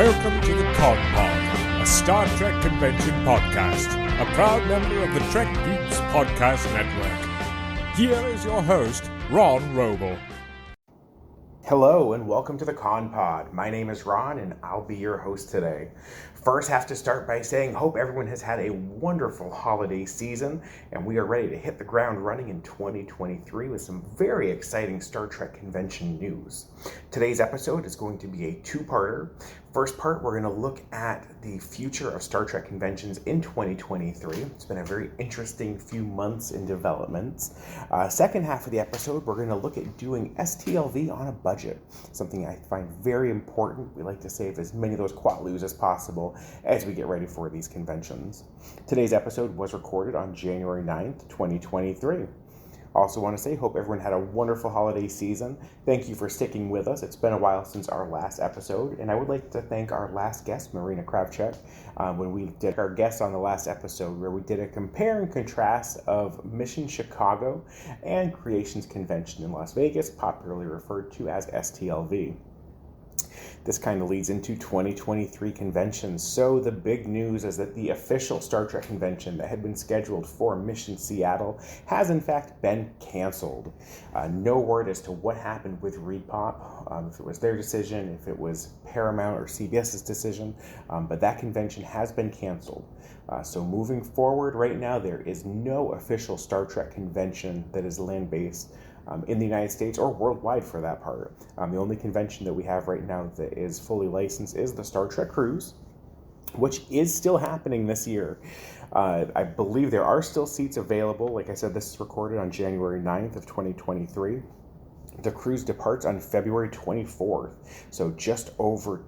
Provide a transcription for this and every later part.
Welcome to the Con Pod, a Star Trek convention podcast, a proud member of the Trek Geeks Podcast Network. Here is your host, Ron Wrobel. Hello and welcome to the Con Pod. My name is Ron and I'll be your host today. First, have to start by saying hope everyone has had a wonderful holiday season and we are ready to hit the ground running in 2023 with some very exciting Star Trek convention news. Today's episode is going to be a two-parter. First part, we're going to look at the future of Star Trek conventions in 2023. It's been a very interesting few months in developments. Second half of the episode, we're going to look at doing STLV on a budget, something I find very important. We like to save as many of those quatloos as possible as we get ready for these conventions. Today's episode was recorded on January 9th, 2023. Also want to say, hope everyone had a wonderful holiday season. Thank you for sticking with us. It's been a while since our last episode, and I would like to thank our last guest, Marina Kravchuk, when we did our guest on the last episode, where we did a compare and contrast of Mission Chicago and Creations Convention in Las Vegas, popularly referred to as STLV. This kind of leads into 2023 conventions. So the big news is that the official Star Trek convention that had been scheduled for Mission Seattle has in fact been canceled. No word as to what happened with ReedPop, if it was their decision, if it was Paramount or CBS's decision, but that convention has been canceled. So moving forward right now, there is no official Star Trek convention that is land-based in the United States or worldwide for that part. The only convention that we have right now that is fully licensed is the Star Trek Cruise, which is still happening this year. I believe there are still seats available. Like I said, this is recorded on January 9th of 2023. The cruise departs on February 24th, so just over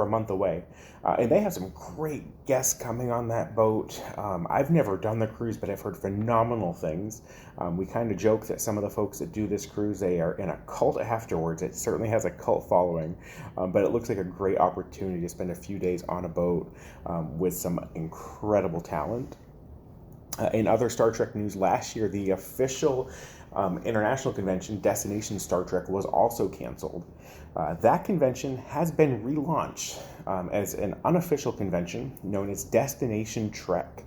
a month away. And they have some great guests coming on that boat. I've never done the cruise, but I've heard phenomenal things. We kind of joke that some of the folks that do this cruise, they are in a cult afterwards. It certainly has a cult following, but it looks like a great opportunity to spend a few days on a boat with some incredible talent. In other Star Trek news, last year, the official international convention, Destination Star Trek, was also canceled. That convention has been relaunched as an unofficial convention known as Destination Trek.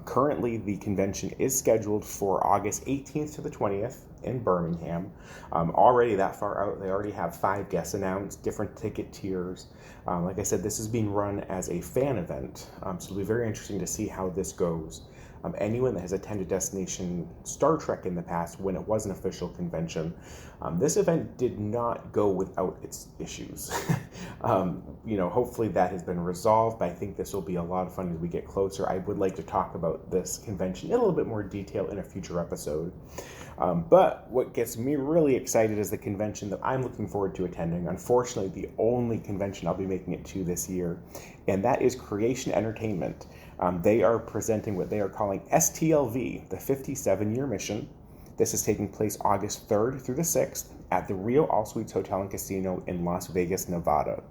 Currently, the convention is scheduled for August 18th to the 20th in Birmingham. Already that far out, they already have 5 guests announced, different ticket tiers. Like I said, this is being run as a fan event, so it'll be very interesting to see how this goes. Anyone that has attended Destination Star Trek in the past when it was an official convention, this event did not go without its issues. Hopefully that has been resolved, but I think this will be a lot of fun as we get closer. I would like to talk about this convention in a little bit more detail in a future episode. But what gets me really excited is the convention that I'm looking forward to attending. Unfortunately, the only convention I'll be making it to this year, and that is Creation Entertainment. They are presenting what they are calling STLV, the 57-year mission. This is taking place August 3rd through the 6th at the Rio All Suites Hotel and Casino in Las Vegas, Nevada.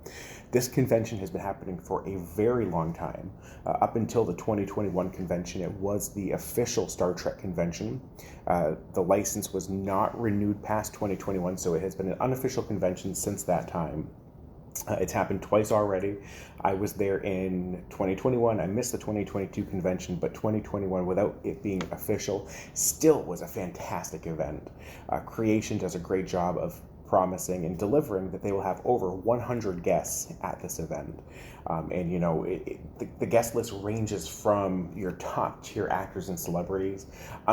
This convention has been happening for a very long time. Up until the 2021 convention, it was the official Star Trek convention. The license was not renewed past 2021, so it has been an unofficial convention since that time. It's happened twice already. I was there in 2021. I missed the 2022 convention, but 2021, without it being official, still was a fantastic event. Creation does a great job of promising and delivering that they will have over 100 guests at this event. The guest list ranges from your top tier actors and celebrities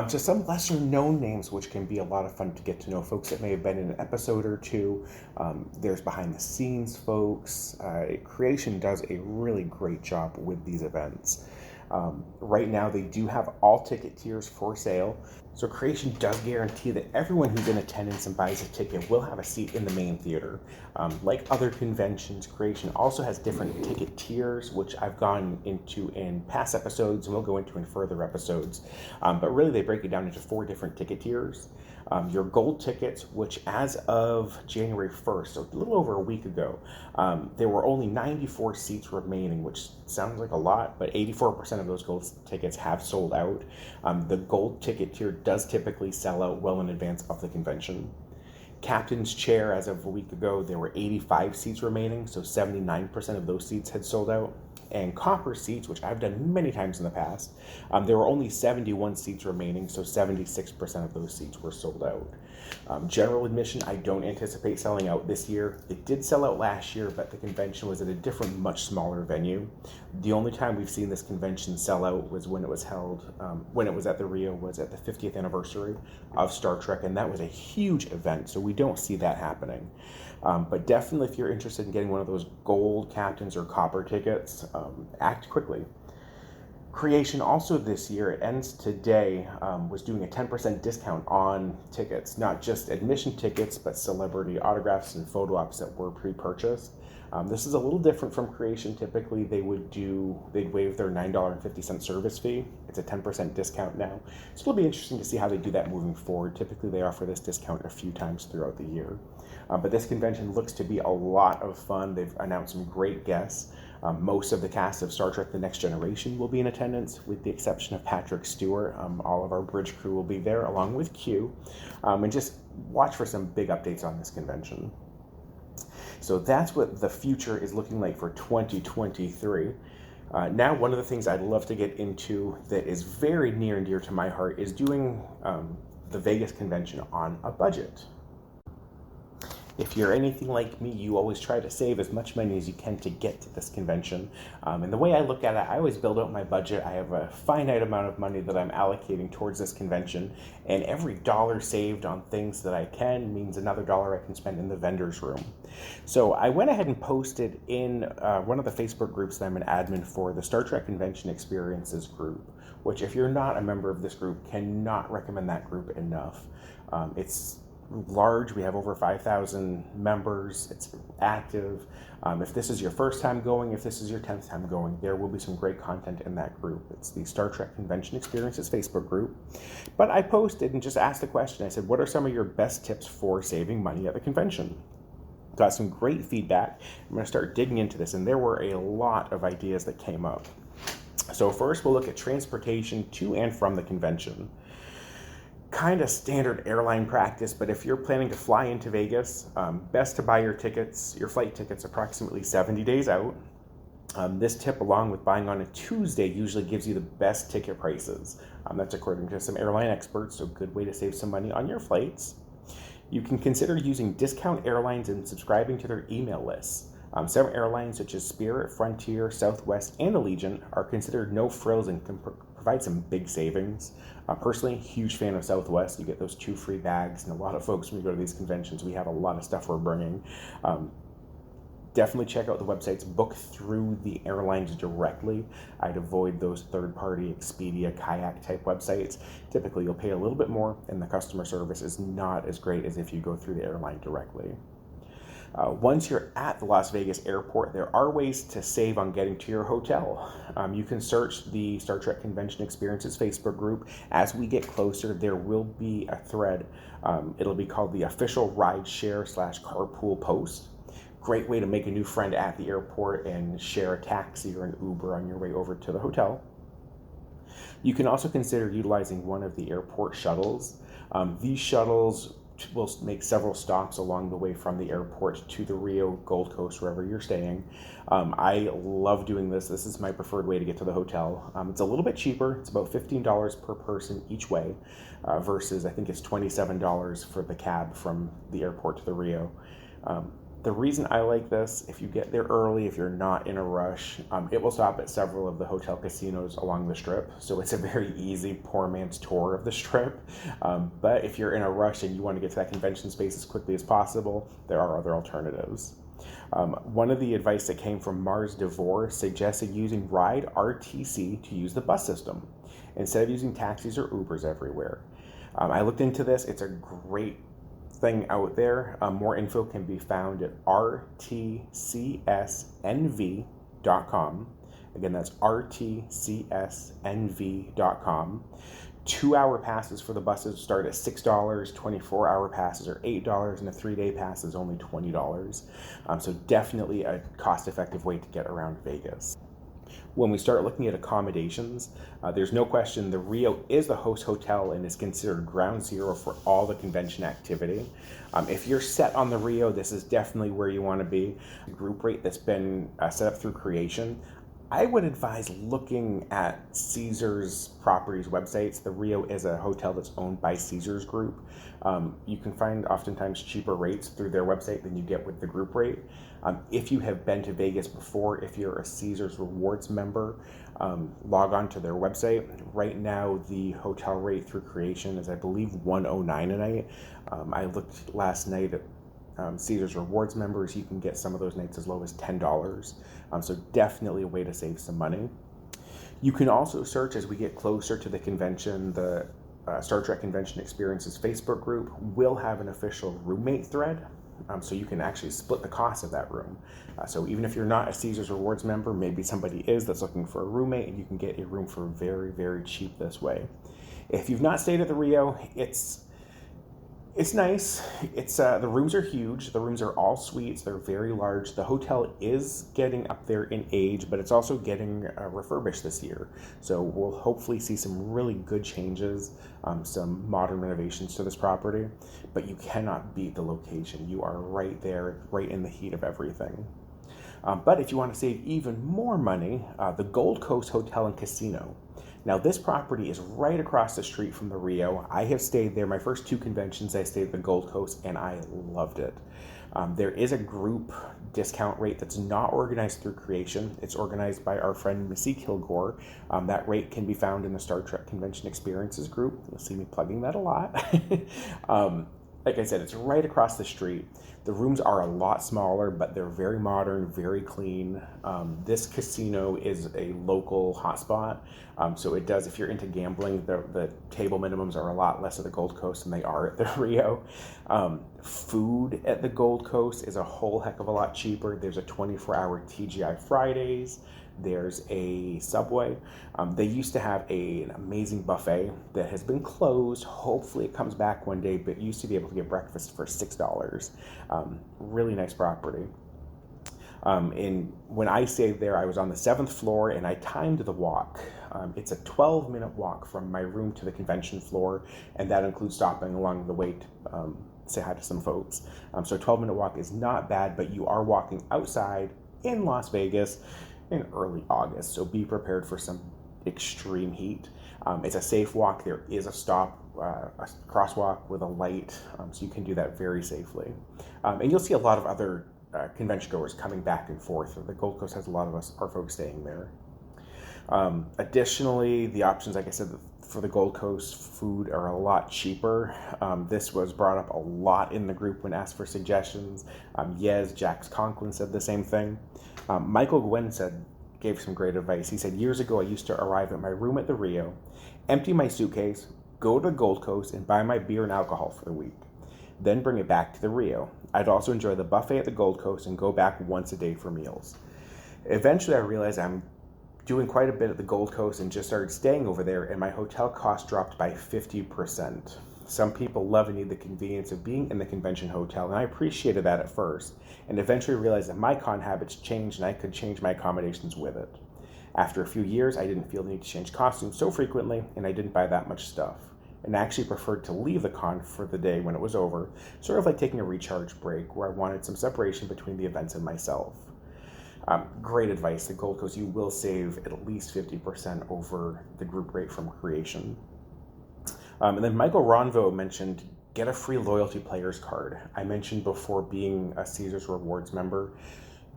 to some lesser known names, which can be a lot of fun to get to know folks that may have been in an episode or two. There's behind the scenes folks. Creation does a really great job with these events. Right now, they do have all ticket tiers for sale. So Creation does guarantee that everyone who's in attendance and buys a ticket will have a seat in the main theater. Like other conventions, Creation also has different ticket tiers, which I've gone into in past episodes and we'll go into in further episodes. But really, they break it down into 4 different ticket tiers. Your gold tickets, which as of January 1st, so a little over a week ago, there were only 94 seats remaining, which sounds like a lot, but 84% of those gold tickets have sold out. The gold ticket tier does typically sell out well in advance of the convention. Captain's Chair, as of a week ago, there were 85 seats remaining, so 79% of those seats had sold out. And Copper seats, which I've done many times in the past, there were only 71 seats remaining, so 76% of those seats were sold out. General admission, I don't anticipate selling out this year. It did sell out last year, but the convention was at a different, much smaller venue. The only time we've seen this convention sell out was when it was held, when it was at the Rio, was at the 50th anniversary of Star Trek, and that was a huge event, so we don't see that happening. But definitely, if you're interested in getting one of those gold Captains or Copper tickets, act quickly. Creation also this year, it ends today, was doing a 10% discount on tickets, not just admission tickets, but celebrity autographs and photo ops that were pre-purchased. This is a little different from Creation. Typically, they'd waive their $9.50 service fee. It's a 10% discount now. So it'll be interesting to see how they do that moving forward. Typically, they offer this discount a few times throughout the year. But this convention looks to be a lot of fun. They've announced some great guests. Most of the cast of Star Trek The Next Generation will be in attendance, with the exception of Patrick Stewart. All of our bridge crew will be there, along with Q. And just watch for some big updates on this convention. So that's what the future is looking like for 2023. Now, one of the things I'd love to get into that is very near and dear to my heart is doing the Vegas convention on a budget. If you're anything like me, you always try to save as much money as you can to get to this convention. And the way I look at it, I always build out my budget. I have a finite amount of money that I'm allocating towards this convention, and every dollar saved on things that I can means another dollar I can spend in the vendor's room. So I went ahead and posted in one of the Facebook groups that I'm an admin for, the Star Trek Convention Experiences group, which, if you're not a member of this group, cannot recommend that group enough. It's large. We have over 5,000 members. It's active. If this is your first time going, if this is your 10th time going, there will be some great content in that group. It's the Star Trek Convention Experiences Facebook group. But I posted and just asked the question. I said, what are some of your best tips for saving money at the convention? Got some great feedback. I'm going to start digging into this, and there were a lot of ideas that came up. So first, we'll look at transportation to and from the convention. Kind of standard airline practice, but if you're planning to fly into Vegas, best to buy your flight tickets approximately 70 days out. This tip, along with buying on a Tuesday, usually gives you the best ticket prices. That's according to some airline experts, so a good way to save some money on your flights. You can consider using discount airlines and subscribing to their email lists. Some airlines such as Spirit, Frontier, Southwest, and Allegiant are considered no frills and can provide some big savings. Personally, huge fan of Southwest. You get those 2 free bags, and a lot of folks, when we go to these conventions, we have a lot of stuff we're bringing. Definitely check out the websites, book through the airlines directly. I'd avoid those third-party Expedia, Kayak type websites. Typically, you'll pay a little bit more, and the customer service is not as great as if you go through the airline directly. Once you're at the Las Vegas airport, there are ways to save on getting to your hotel. You can search the Star Trek Convention Experiences Facebook group. As we get closer, there will be a thread. It'll be called the Official Rideshare/Carpool Post. Great way to make a new friend at the airport and share a taxi or an Uber on your way over to the hotel. You can also consider utilizing one of the airport shuttles. These shuttles will make several stops along the way from the airport to the Rio, Gold Coast, wherever you're staying. I love doing this. This is my preferred way to get to the hotel. It's a little bit cheaper. It's about $15 per person each way versus I think it's $27 for the cab from the airport to the Rio. The reason I like this, if you get there early, if you're not in a rush, it will stop at several of the hotel casinos along the Strip. So it's a very easy poor man's tour of the Strip. But if you're in a rush and you want to get to that convention space as quickly as possible, there are other alternatives. One of the advice that came from Mars DeVore suggested using Ride RTC to use the bus system instead of using taxis or Ubers everywhere. I looked into this. It's a great thing out there. More info can be found at rtcsnv.com. Again, that's rtcsnv.com. 2-hour passes for the buses start at $6, 24-hour passes are $8, and a 3-day pass is only $20. So definitely a cost-effective way to get around Vegas. When we start looking at accommodations, there's no question the Rio is the host hotel and is considered ground zero for all the convention activity. If you're set on the Rio, this is definitely where you want to be. The group rate that's been set up through Creation, I would advise looking at Caesars Properties websites. The Rio is a hotel that's owned by Caesars Group. You can find oftentimes cheaper rates through their website than you get with the group rate. If you have been to Vegas before, if you're a Caesars Rewards member, log on to their website. Right now, the hotel rate through Creation is, I believe, $109 a night. I looked last night at Caesars Rewards members. You can get some of those nights as low as $10. So definitely a way to save some money. You can also search as we get closer to the convention. The Star Trek Convention Experiences Facebook group will have an official roommate thread. So you can actually split the cost of that room. So even if you're not a Caesars Rewards member, maybe somebody is that's looking for a roommate, and you can get a room for very, very cheap this way. If you've not stayed at the Rio, it's nice. The rooms are huge. The rooms are all suites. They're very large. The hotel is getting up there in age, but it's also getting refurbished this year. So we'll hopefully see some really good changes, some modern renovations to this property. But you cannot beat the location. You are right there, right in the heat of everything. But if you want to save even more money, the Gold Coast Hotel and Casino. Now, this property is right across the street from the Rio. I have stayed there. My first two conventions, I stayed at the Gold Coast, and I loved it. There is a group discount rate that's not organized through Creation. It's organized by our friend Missy Kilgore. That rate can be found in the Star Trek Convention Experiences group. You'll see me plugging that a lot. Like I said, it's right across the street. The rooms are a lot smaller, but they're very modern, very clean. This casino is a local hotspot. So it does, if you're into gambling, the table minimums are a lot less at the Gold Coast than they are at the Rio. Food at the Gold Coast is a whole heck of a lot cheaper. There's a 24-hour TGI Fridays. There's a Subway. They used to have an amazing buffet that has been closed. Hopefully it comes back one day, but used to be able to get breakfast for $6. Really nice property. And when I stayed there, I was on the 7th floor and I timed the walk. It's a 12-minute walk from my room to the convention floor, and that includes stopping along the way to say hi to some folks. So a 12-minute walk is not bad, but you are walking outside in Las Vegas in early August, so be prepared for some extreme heat. It's a safe walk. There is a stop, a crosswalk with a light, so you can do that very safely. And you'll see a lot of other convention goers coming back and forth. The Gold Coast has a lot of our folks staying there. Additionally, the options, like I said, for the Gold Coast food are a lot cheaper. This was brought up a lot in the group when asked for suggestions. Jax Conklin said the same thing. Michael Gwynn gave some great advice. He said, years ago, I used to arrive at my room at the Rio, empty my suitcase, go to the Gold Coast, and buy my beer and alcohol for the week. Then bring it back to the Rio. I'd also enjoy the buffet at the Gold Coast and go back once a day for meals. Eventually, I realized I'm doing quite a bit at the Gold Coast and just started staying over there, and my hotel cost dropped by 50%. Some people love and need the convenience of being in the convention hotel, and I appreciated that at first, and eventually realized that my con habits changed and I could change my accommodations with it. After a few years, I didn't feel the need to change costumes so frequently, and I didn't buy that much stuff, and I actually preferred to leave the con for the day when it was over, sort of like taking a recharge break where I wanted some separation between the events and myself. Great advice. The Gold Coast, you will save at least 50% over the group rate from Creation. And then Michael Ronvo mentioned get a free loyalty players card. I mentioned before being a Caesars Rewards member,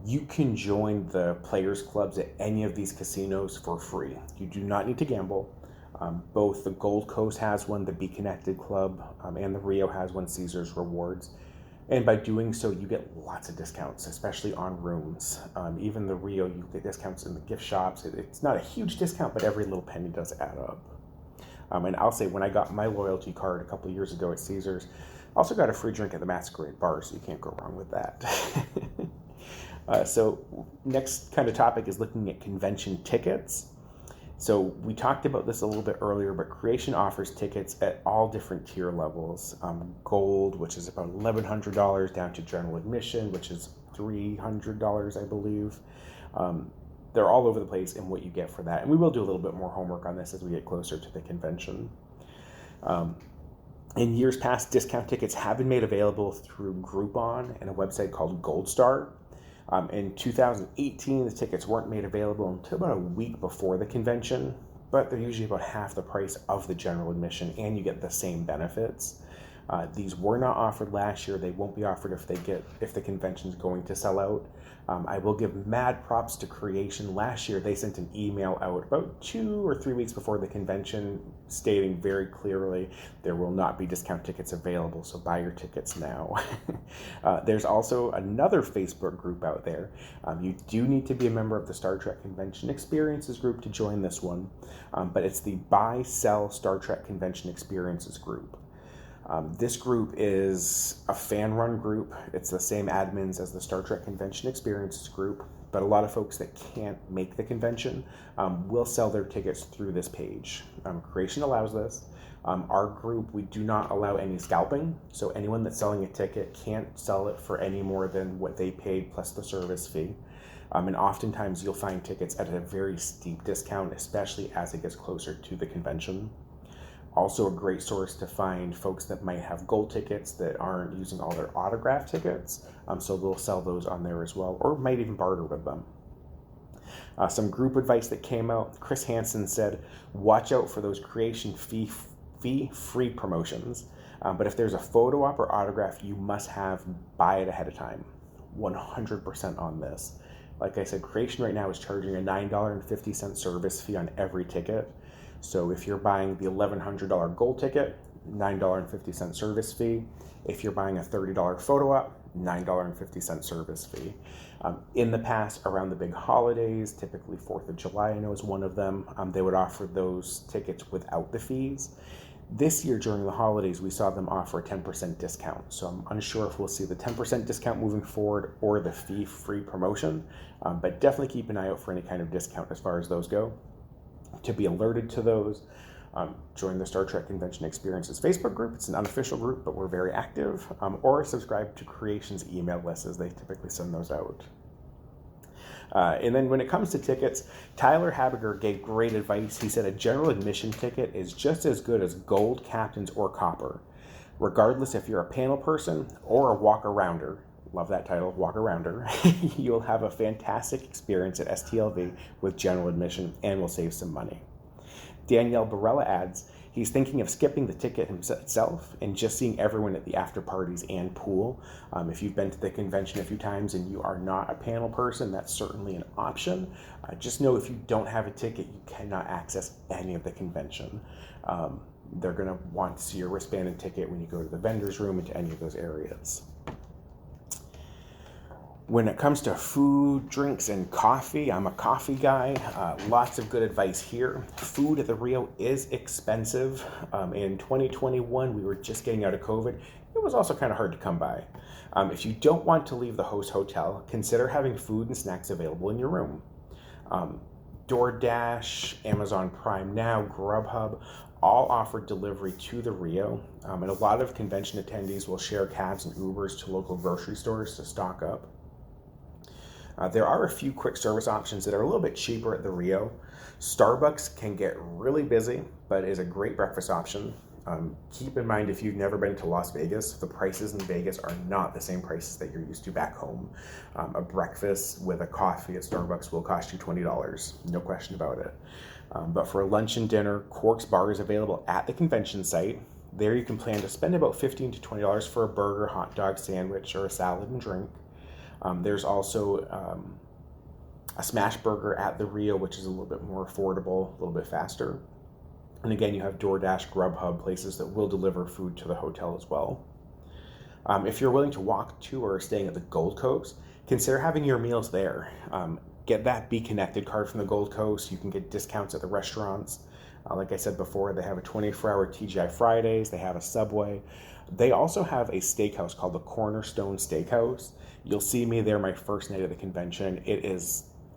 you can join the players clubs at any of these casinos for free. You do not need to gamble. Both the Gold Coast has one, the Be Connected Club, and the Rio has one, Caesars Rewards. And by doing so, you get lots of discounts, especially on rooms. Even the Rio, you get discounts in the gift shops. It's not a huge discount, but every little penny does add up. And I'll say, when I got my loyalty card a couple of years ago at Caesars, I also got a free drink at the Masquerade Bar, so you can't go wrong with that. So next kind of topic is looking at convention tickets. So we talked about this a little bit earlier, but Creation offers tickets at all different tier levels. Gold, which is about $1,100, down to general admission, which is $300, I believe. they're all over the place in what you get for that. And we will do a little bit more homework on this as we get closer to the convention. In years past, discount tickets have been made available through Groupon and a website called Gold Star. In 2018, the tickets weren't made available until about a week before the convention, but they're usually about half the price of the general admission, and you get the same benefits. These were not offered last year. They won't be offered if the convention's going to sell out. I will give mad props to Creation. Last year, they sent an email out about 2 or 3 weeks before the convention stating very clearly there will not be discount tickets available, so buy your tickets now. There's also another Facebook group out there. You do need to be a member of the Star Trek Convention Experiences group to join this one, but it's the Buy, Sell Star Trek Convention Experiences group. This group is a fan-run group. It's the same admins as the Star Trek Convention Experiences group, but a lot of folks that can't make the convention will sell their tickets through this page. Creation allows this. Our group, we do not allow any scalping, so anyone that's selling a ticket can't sell it for any more than what they paid plus the service fee. And oftentimes you'll find tickets at a very steep discount, especially as it gets closer to the convention. Also a great source to find folks that might have gold tickets that aren't using all their autograph tickets, so they'll sell those on there as well, or might even barter with them. Some group advice that came out, Chris Hansen said, watch out for those creation fee-free promotions, but if there's a photo op or autograph, you must buy it ahead of time. 100% on this. Like I said, Creation right now is charging a $9.50 service fee on every ticket. So if you're buying the $1,100 gold ticket, $9.50 service fee. If you're buying a $30 photo op, $9.50 service fee. In the past, around the big holidays, typically 4th of July, I know is one of them, they would offer those tickets without the fees. This year during the holidays, we saw them offer a 10% discount. So I'm unsure if we'll see the 10% discount moving forward or the fee-free promotion, but definitely keep an eye out for any kind of discount as far as those go. To be alerted to those, join the Star Trek Convention Experiences Facebook group. It's an unofficial group, but we're very active, or subscribe to Creation's email list as they typically send those out. And then when it comes to tickets, Tyler Habiger gave great advice. He said a general admission ticket is just as good as gold, captains, or copper. Regardless if you're a panel person or a walk-arounder, love that title, walk-arounder, you'll have a fantastic experience at STLV with general admission and will save some money. Danielle Barella adds, he's thinking of skipping the ticket himself and just seeing everyone at the after parties and pool. If you've been to the convention a few times and you are not a panel person, that's certainly an option. Just know if you don't have a ticket, you cannot access any of the convention. They're going to want to see your wristband and ticket when you go to the vendor's room and to any of those areas. When it comes to food, drinks, and coffee, I'm a coffee guy. Lots of good advice here. Food at the Rio is expensive. In 2021, we were just getting out of COVID. It was also kind of hard to come by. If you don't want to leave the host hotel, consider having food and snacks available in your room. DoorDash, Amazon Prime Now, Grubhub, all offer delivery to the Rio. And a lot of convention attendees will share cabs and Ubers to local grocery stores to stock up. There are a few quick service options that are a little bit cheaper at the Rio. Starbucks can get really busy, but is a great breakfast option. Keep in mind, if you've never been to Las Vegas, the prices in Vegas are not the same prices that you're used to back home. A breakfast with a coffee at Starbucks will cost you $20, no question about it. But for lunch and dinner, Quark's Bar is available at the convention site. There you can plan to spend about $15 to $20 for a burger, hot dog, sandwich, or a salad and drink. There's also a smash burger at the Rio, which is a little bit more affordable, a little bit faster. And again, you have DoorDash, Grubhub, places that will deliver food to the hotel as well. If you're willing to walk to or staying at the Gold Coast, consider having your meals there. Get that Be Connected card from the Gold Coast. You can get discounts at the restaurants. Like I said before, they have a 24-hour TGI Fridays. They have a Subway. They also have a steakhouse called the Cornerstone Steakhouse. You'll see me there my first night of the convention.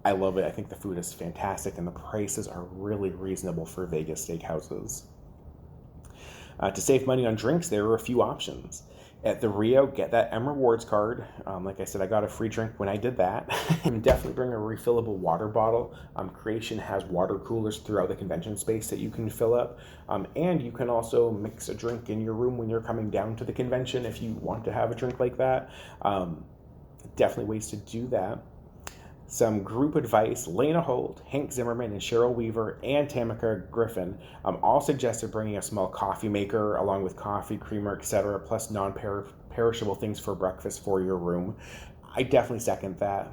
I love it. I think the food is fantastic and the prices are really reasonable for Vegas steakhouses. To save money on drinks, there are a few options. At the Rio, get that M Rewards card. Like I said, I got a free drink when I did that. And definitely bring a refillable water bottle. Creation has water coolers throughout the convention space that you can fill up. And you can also mix a drink in your room when you're coming down to the convention if you want to have a drink like that. Definitely ways to do that. Some group advice: Lena Holt, Hank Zimmerman, and Cheryl Weaver, and Tamika Griffin all suggested bringing a small coffee maker along with coffee, creamer, etc., plus non-perishable things for breakfast for your room. I definitely second that.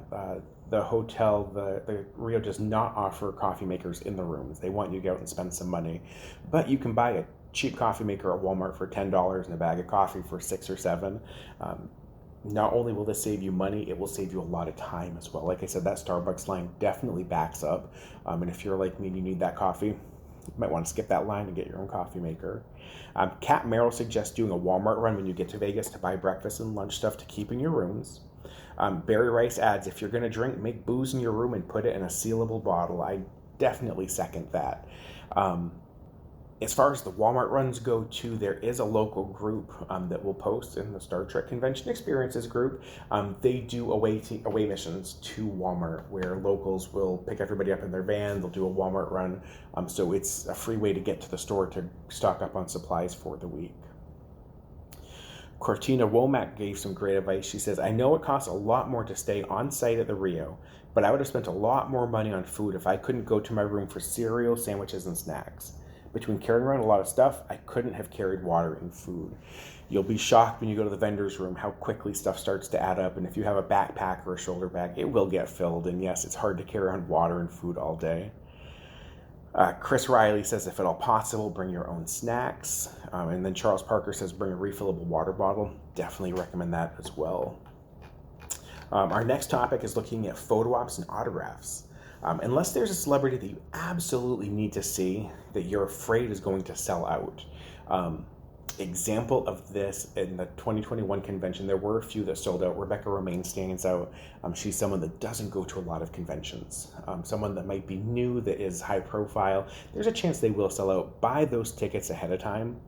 The hotel, the Rio, does not offer coffee makers in the rooms. They want you to go out and spend some money. But you can buy a cheap coffee maker at Walmart for $10 and a bag of coffee for $6 or $7. Not only will this save you money, it will save you a lot of time as well. Like I said, that Starbucks line definitely backs up. And if you're like me and you need that coffee, you might want to skip that line and get your own coffee maker. Kat Merrill suggests doing a Walmart run when you get to Vegas to buy breakfast and lunch stuff to keep in your rooms. Barry Rice adds, if you're going to drink, make booze in your room and put it in a sealable bottle. I definitely second that. As far as the Walmart runs go too, there is a local group that will post in the Star Trek Convention Experiences group. They do away missions to Walmart where locals will pick everybody up in their van. They'll do a Walmart run. So it's a free way to get to the store to stock up on supplies for the week. Cortina Womack gave some great advice. She says, I know it costs a lot more to stay on site at the Rio, but I would have spent a lot more money on food if I couldn't go to my room for cereal, sandwiches, and snacks. Between carrying around a lot of stuff, I couldn't have carried water and food. You'll be shocked when you go to the vendor's room how quickly stuff starts to add up, and if you have a backpack or a shoulder bag, it will get filled, and yes, it's hard to carry around water and food all day. Chris Riley says, if at all possible, bring your own snacks. And then Charles Parker says, bring a refillable water bottle. Definitely recommend that as well. Our next topic is looking at photo ops and autographs. Unless there's a celebrity that you absolutely need to see that you're afraid is going to sell out. Example of this in the 2021 convention, there were a few that sold out. Rebecca Romaine stands out. She's someone that doesn't go to a lot of conventions. Someone that might be new, that is high profile. There's a chance they will sell out. Buy those tickets ahead of time.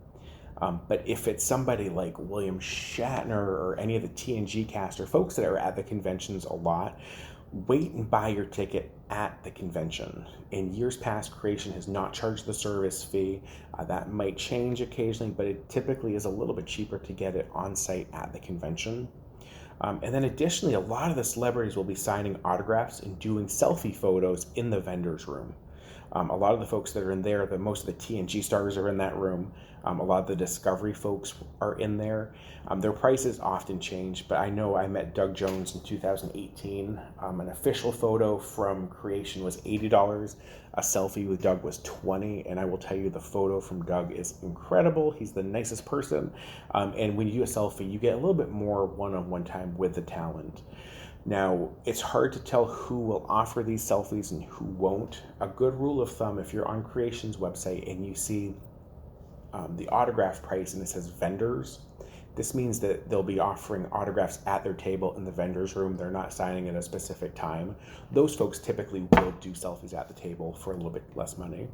But if it's somebody like William Shatner or any of the TNG cast or folks that are at the conventions a lot, wait and buy your ticket at the convention. In years past, Creation has not charged the service fee. That might change occasionally, but it typically is a little bit cheaper to get it on site at the convention. And then additionally, a lot of the celebrities will be signing autographs and doing selfie photos in the vendor's room. A lot of the folks that are in there, most of the TNG stars are in that room. A lot of the Discovery folks are in there. Their prices often change, but I know I met Doug Jones in 2018. An official photo from Creation was $80. A selfie with Doug was $20, and I will tell you the photo from Doug is incredible. He's the nicest person, and when you do a selfie, you get a little bit more one-on-one time with the talent. Now, it's hard to tell who will offer these selfies and who won't. A good rule of thumb, if you're on Creation's website and you see the autograph price and it says vendors, this means that they'll be offering autographs at their table in the vendor's room. They're not signing at a specific time. Those folks typically will do selfies at the table for a little bit less money.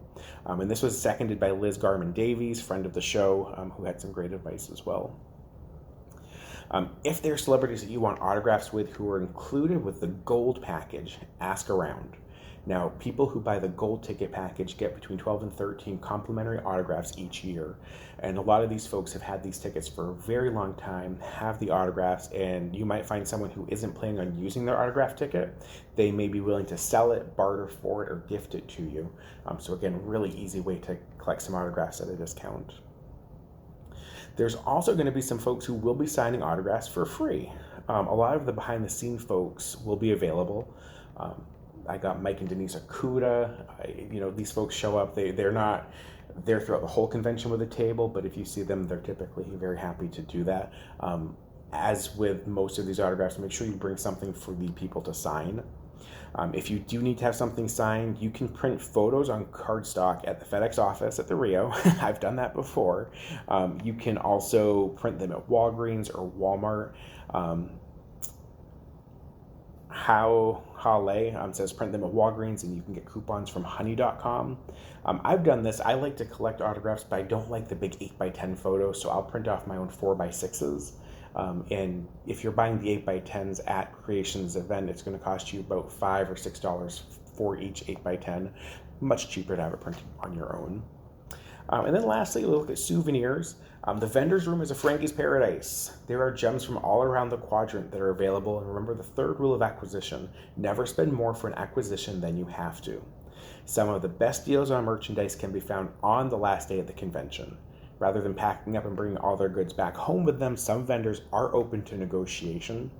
And this was seconded by Liz Garman Davies, friend of the show, who had some great advice as well. If there are celebrities that you want autographs with who are included with the gold package, ask around. Now, people who buy the gold ticket package get between 12 and 13 complimentary autographs each year. And a lot of these folks have had these tickets for a very long time, have the autographs, and you might find someone who isn't planning on using their autograph ticket. They may be willing to sell it, barter for it, or gift it to you. So again, really easy way to collect some autographs at a discount. There's also going to be some folks who will be signing autographs for free. A lot of the behind-the-scenes folks will be available. I got Mike and Denise Akuda. These folks show up. They're not there throughout the whole convention with a table, but if you see them, they're typically very happy to do that. As with most of these autographs, make sure you bring something for the people to sign. If you do need to have something signed, you can print photos on cardstock at the FedEx office at the Rio. I've done that before. You can also print them at Walgreens or Walmart. How Hale says print them at Walgreens, and you can get coupons from honey.com. I've done this. I like to collect autographs, but I don't like the big 8x10 photos, so I'll print off my own 4x6s. And if you're buying the 8x10s at Creations event, it's going to cost you about $5 or $6 for each 8x10. Much cheaper to have it printed on your own. And then lastly, we'll look at Souvenirs. The vendor's room is a Frankie's paradise. There are gems from all around the quadrant that are available. And remember the third rule of acquisition: never spend more for an acquisition than you have to. Some of the best deals on merchandise can be found on the last day of the convention. Rather than packing up and bringing all their goods back home with them, some vendors are open to negotiation.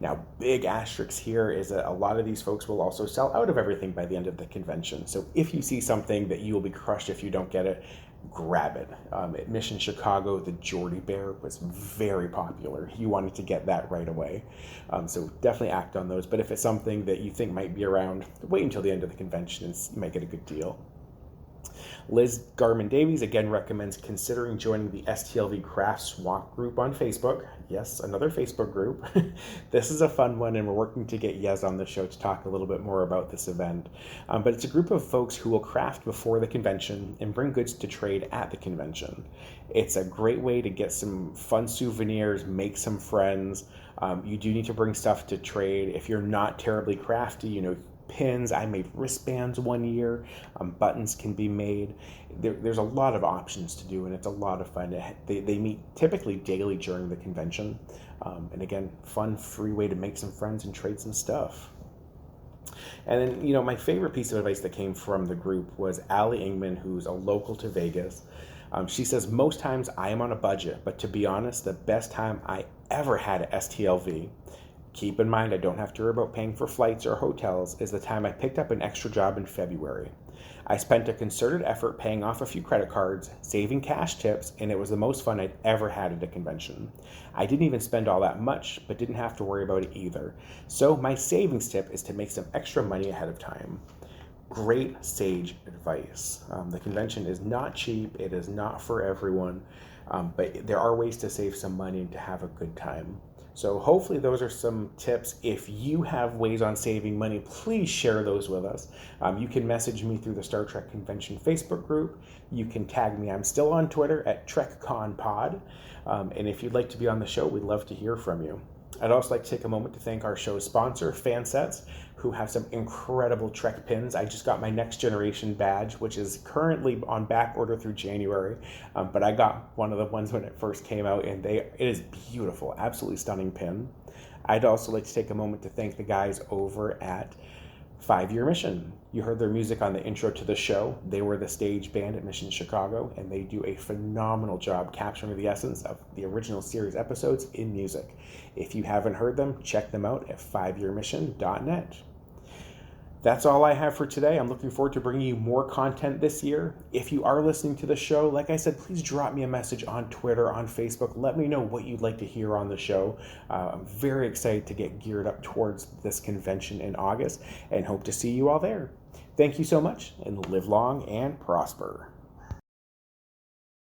Now, big asterisk here is that a lot of these folks will also sell out of everything by the end of the convention. So if you see something that you will be crushed if you don't get it, grab it. At Mission Chicago, the Geordie Bear was very popular. You wanted to get that right away. So definitely act on those. But if it's something that you think might be around, wait until the end of the convention and you might get a good deal. Liz Garman-Davies again recommends considering joining the STLV Crafts Walk group on Facebook. Yes, another Facebook group. This is a fun one, and we're working to get Yez on the show to talk a little bit more about this event. But it's a group of folks who will craft before the convention and bring goods to trade at the convention. It's a great way to get some fun souvenirs, make some friends. You do need to bring stuff to trade. If you're not terribly crafty, pins. I made wristbands one year. Buttons can be made. There's a lot of options to do, and it's a lot of fun. They meet typically daily during the convention. And again, fun, free way to make some friends and trade some stuff. And then, my favorite piece of advice that came from the group was Allie Ingman, who's a local to Vegas. She says, most times I am on a budget, but to be honest, the best time I ever had at STLV, keep in mind I don't have to worry about paying for flights or hotels, is the time I picked up an extra job in February. I spent a concerted effort paying off a few credit cards, saving cash tips, and it was the most fun I'd ever had at a convention. I didn't even spend all that much, but didn't have to worry about it either. So my savings tip is to make some extra money ahead of time. Great sage advice. The convention is not cheap. It is not for everyone, but there are ways to save some money and to have a good time. So hopefully those are some tips. If you have ways on saving money, please share those with us. You can message me through the Star Trek Convention Facebook group. You can tag me. I'm still on Twitter at TrekConPod. And if you'd like to be on the show, we'd love to hear from you. I'd also like to take a moment to thank our show's sponsor, Fansets, who have some incredible Trek pins. I just got my Next Generation badge, which is currently on back order through January, but I got one of the ones when it first came out, and it is beautiful, absolutely stunning pin. I'd also like to take a moment to thank the guys over at 5 Year Mission. You heard their music on the intro to the show. They were the stage band at Mission Chicago, and they do a phenomenal job capturing the essence of the original series episodes in music. If you haven't heard them, check them out at 5yearmission.net. That's all I have for today. I'm looking forward to bringing you more content this year. If you are listening to the show, like I said, please drop me a message on Twitter, on Facebook. Let me know what you'd like to hear on the show. I'm very excited to get geared up towards this convention in August and hope to see you all there. Thank you so much, and live long and prosper.